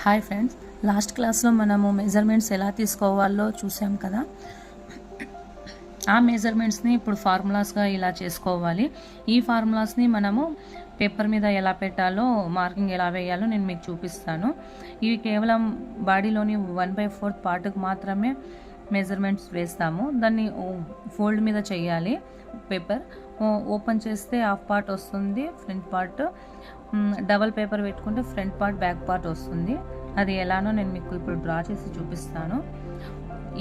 Hi friends, last క్లాస్లో మనము measurements ఎలా తీసుకోవాలో చూసాం కదా. ఆ మెజర్మెంట్స్ని ఇప్పుడు ఫార్ములాస్గా ఇలా చేసుకోవాలి. ఈ ఫార్ములాస్ని మనము పేపర్ మీద ఎలా పెట్టాలో, మార్కింగ్ ఎలా వేయాలో నేను మీకు చూపిస్తాను. ఇవి కేవలం బాడీలోని 1/4 పార్ట్కి మాత్రమే మెజర్మెంట్స్ వేస్తాము. దాన్ని ఫోల్డ్ మీద చేయాలి. పేపర్ ఓపెన్ చేస్తే హాఫ్ పార్ట్ వస్తుంది, ఫ్రంట్ పార్ట్. డబల్ పేపర్ పెట్టుకుంటే ఫ్రంట్ పార్ట్, బ్యాక్ పార్ట్ వస్తుంది. అది ఎలానో నేను మీకు ఇప్పుడు డ్రా చేసి చూపిస్తాను.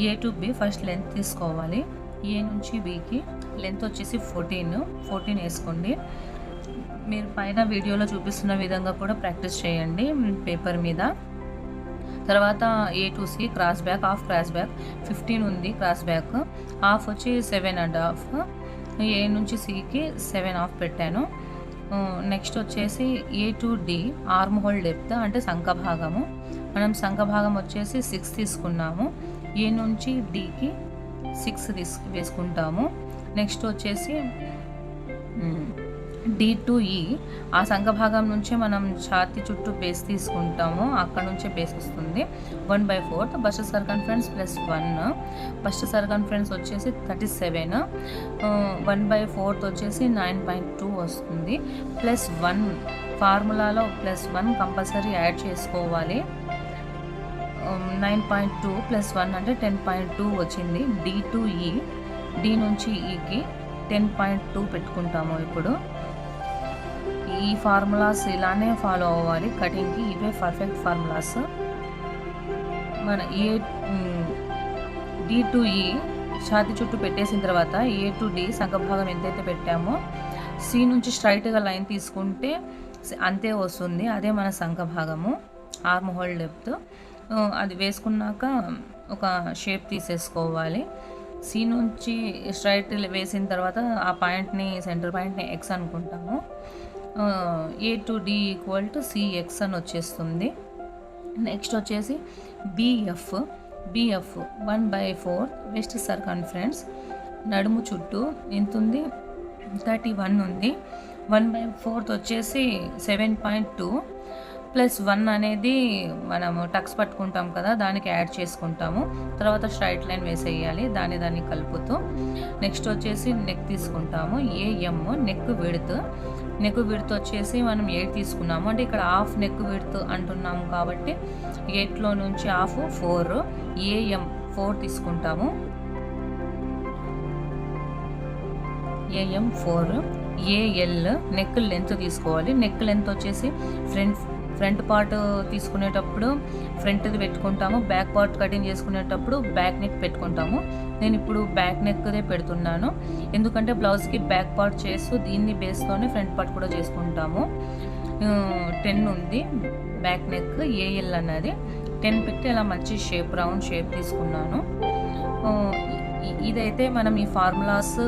A to be first length తీసుకోవాలి. ఏ నుంచి బికి లెంత్ వచ్చేసి 14 వేసుకోండి. మీరు పైన వీడియోలో చూపిస్తున్న విధంగా కూడా ప్రాక్టీస్ చేయండి పేపర్ మీద. తర్వాత A to C cross back, half cross back 15 ఉంది. క్రాస్ బ్యాక్ హాఫ్ వచ్చి 7.5. ఏ నుంచి సికి 7.5 పెట్టాను. నెక్స్ట్ వచ్చేసి A to D arm hole depth అంటే సంఖభాగము. మనం సంఖభాగం వచ్చేసి 6 తీసుకున్నాము. ఏ నుంచి డికి 6 వేసుకుంటాము. నెక్స్ట్ వచ్చేసి డి టు ఈ ఆ సంఖభాగం నుంచే మనం ఛాతీ చుట్టూ బేస్ తీసుకుంటాము. అక్కడ నుంచే బేస్ వస్తుంది. 1/4 bust circumference plus 1. Bust circumference వచ్చేసి 37. 1/4 వచ్చేసి 9.2 వస్తుంది. ప్లస్ 1 ఫార్ములాలో ప్లస్ 1 కంపల్సరీ యాడ్ చేసుకోవాలి. 9.2 ప్లస్ 1 అంటే 10.2 వచ్చింది. డి టు ఈ, డి నుంచి ఈకి 10.2 పెట్టుకుంటాము. ఇప్పుడు ఈ ఫార్ములాస్ ఇలానే ఫాలో అవ్వాలి కటింగ్కి. ఇవే పర్ఫెక్ట్ ఫార్ములాస్. మన ఏ డి టు ఈ ఛాతీ చుట్టూ పెట్టేసిన తర్వాత ఏ టు డి సంఖభాగం ఎంతైతే పెట్టామో సి నుంచి స్ట్రైట్గా లైన్ తీసుకుంటే అంతే వస్తుంది. అదే మన సంఖభాగము, ఆర్మ్ హోల్ డెప్త్. అది వేసుకున్నాక ఒక షేప్ తీసేసుకోవాలి. సి నుంచి స్ట్రైట్ వేసిన తర్వాత ఆ పాయింట్ని, సెంటర్ పాయింట్ని ఎక్స్ అనుకుంటాము. A to D equal to C X అని వచ్చేస్తుంది. నెక్స్ట్ వచ్చేసి బిఎఫ్ 1/4 వెస్ట్ సర్కంఫరెన్స్. నడుము చుట్టూ ఎంత ఉంది? 31 ఉంది. 1/4 వచ్చేసి 7.2 ప్లస్ 1 అనేది మనము టక్స్ పట్టుకుంటాం కదా, దానికి యాడ్ చేసుకుంటాము. తర్వాత స్ట్రైట్ లైన్ వేసేయాలి దాన్ని కలుపుతూ. నెక్స్ట్ వచ్చేసి నెక్ తీసుకుంటాము. ఏఎం నెక్ విడ్త్ వచ్చేసి మనం 8 తీసుకున్నాము. అంటే ఇక్కడ హాఫ్ నెక్ విడ్త్ అంటున్నాము కాబట్టి 8లో నుంచి హాఫ్ 4. ఏఎం 4 తీసుకుంటాము. ఏఎం 4. ఏఎల్ నెక్ లెంత్ తీసుకోవాలి. నెక్ లెంత్ వచ్చేసి ఫ్రంట్ పార్ట్ తీసుకునేటప్పుడు ఫ్రంట్ది పెట్టుకుంటాము. బ్యాక్ పార్ట్ కటింగ్ చేసుకునేటప్పుడు బ్యాక్ నెక్ పెట్టుకుంటాము. నేను ఇప్పుడు బ్యాక్ నెక్దే పెడుతున్నాను, ఎందుకంటే బ్లౌజ్కి బ్యాక్ పార్ట్ చేస్తూ దీన్ని బేస్తోనే ఫ్రంట్ పార్ట్ కూడా చేసుకుంటాము. 10 ఉంది బ్యాక్ నెక్. ఏఎల్ అన్నది 10 పెట్టి అలా మంచి షేప్, రౌండ్ షేప్ తీసుకున్నాను. ఇదైతే మనం ఈ ఫార్ములాస్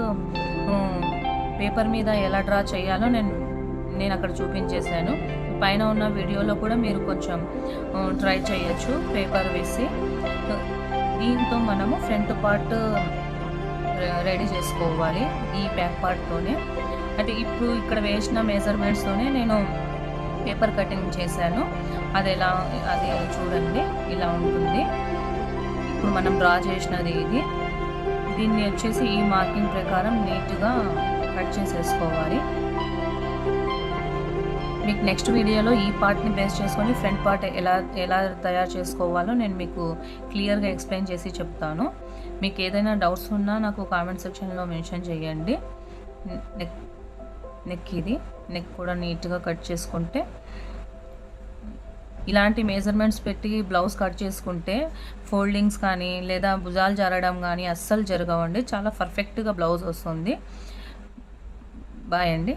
పేపర్ మీద ఎలా డ్రా చేయాలో నేను అక్కడ చూపించేశాను. పైన ఉన్న వీడియోలో కూడా మీరు కొంచెం ట్రై చేయొచ్చు పేపర్ వేసి. దీంతో మనము ఫ్రంట్ పార్ట్ రెడీ చేసుకోవాలి ఈ బ్యాక్ పార్ట్తోనే. అంటే ఇప్పుడు ఇక్కడ వేసిన మెజర్మెంట్స్తోనే నేను పేపర్ కటింగ్ చేశాను. అది చూడండి, ఇలా ఉంటుంది. ఇప్పుడు మనం డ్రా చేసినది ఇది. దీన్ని వచ్చేసి ఈ మార్కింగ్ ప్రకారం నీట్గా కట్ చేసేసుకోవాలి. మీకు నెక్స్ట్ వీడియోలో ఈ పార్ట్ని బేస్ చేసుకొని ఫ్రంట్ పార్ట్ ఎలా తయారు చేసుకోవాలో నేను మీకు క్లియర్గా ఎక్స్ప్లెయిన్ చేసి చెప్తాను. మీకు ఏదైనా డౌట్స్ ఉన్నా నాకు కామెంట్ సెక్షన్లో మెన్షన్ చేయండి. నెక్ కూడా నీట్గా కట్ చేసుకుంటే, ఇలాంటి మెజర్మెంట్స్ పెట్టి బ్లౌజ్ కట్ చేసుకుంటే ఫోల్డింగ్స్ కానీ లేదా భుజాలు జరగడం కానీ అస్సలు జరగవండి. చాలా పర్ఫెక్ట్గా బ్లౌజ్ వస్తుంది. బాయ్ అండి.